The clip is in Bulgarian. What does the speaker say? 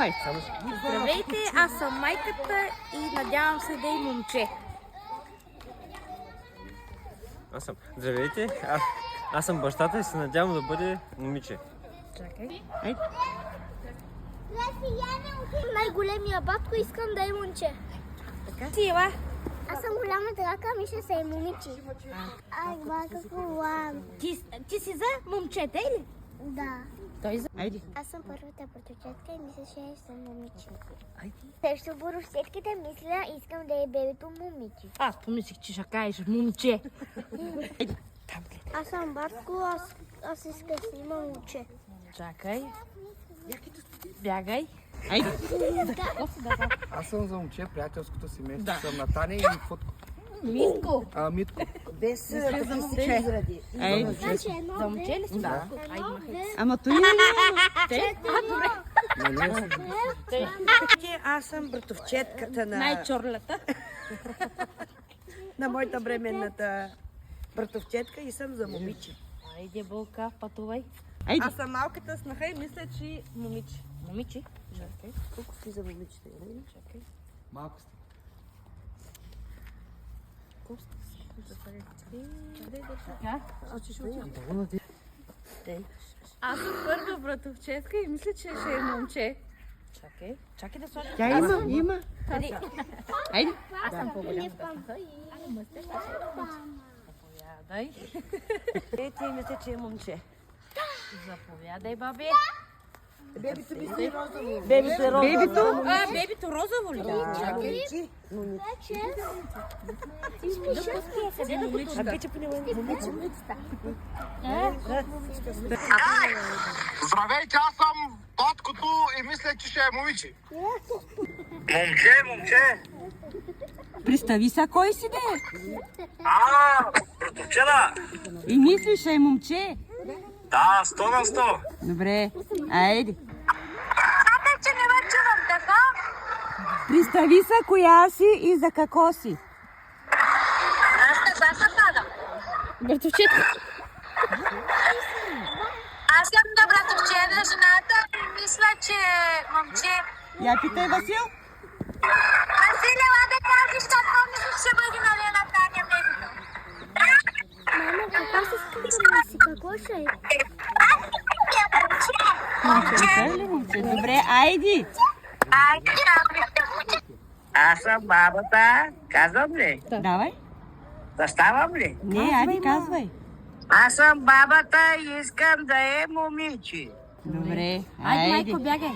Давай. Здравейте, аз съм майката и надявам се да и момче. Здравейте, аз съм бащата и се надявам да бъде момиче. Чакай. Айде. Най-големия батко искам да е момче. Така. Ти, ела. Аз съм голяма драка, мисля се е момиче. Ай, какво лам. Ти си за момчета или? Да. Той за... Айде. Аз съм първата братовчетка и мисля, че съм момиче. Айде. Срещу борощетките мисля, искам да е бебето момиче. Аз помислих, че ще кажеш момче. Аз съм батко, аз искам да има момче. Чакай. Бягай. Айде. Аз съм за момче, приятелското семейство. Съм на Таня и Фотко. Митко. Митко. Без за момче. Айде. Значи едно, За момче ли си? Да. Айде, махай. Ама той не Те? Добре. Аз съм братовчетката Най-чорлята. на моята бременната братовчетка и съм за момиче. Айде, Бълка, пътувай. Айде. Аз съм малката снаха и мисля, че момиче. Момиче. Чакай. Колко си за момичета? Чакай. Малко сте. Така. Аз съм първа братовчетка и мисля, че ще е момче. Чакай. Чакай да сложи. Тя има. Айде. Аз съм по-голям. Заповядай. Ти мисля, че е момче. Заповядай, баби. Бебито ми си розово. Бебито е розово. Бебито? Бебито розово ли? Момиче. Къде да момиче? Вече по него момиче. Здравейте, аз съм таткото и мисля, че ще е момиче. Момче! Представи са кой си де. Братовчена! И мислиш, е момче. Да, 100 на 100. Добре. Айде. че не ме чувам, така? Представи са коя си и за какво си. Аз не бяха падам. Братовчетка. Аз съм на братовчета, жената и мисля, че е момче. Я питай, Васил. Василе, да кажеш, какво мислиш, че бъде нали на Таня бебето? Мама, каква се скрива си? Какво ще е? Момче. Добре, айди. Аз съм бабата. Казвам ли? Давай. Заставам ли? Не, айди, казвай. Аз съм бабата и искам да е момиче. Добре, Айде, айди. майко, бягай.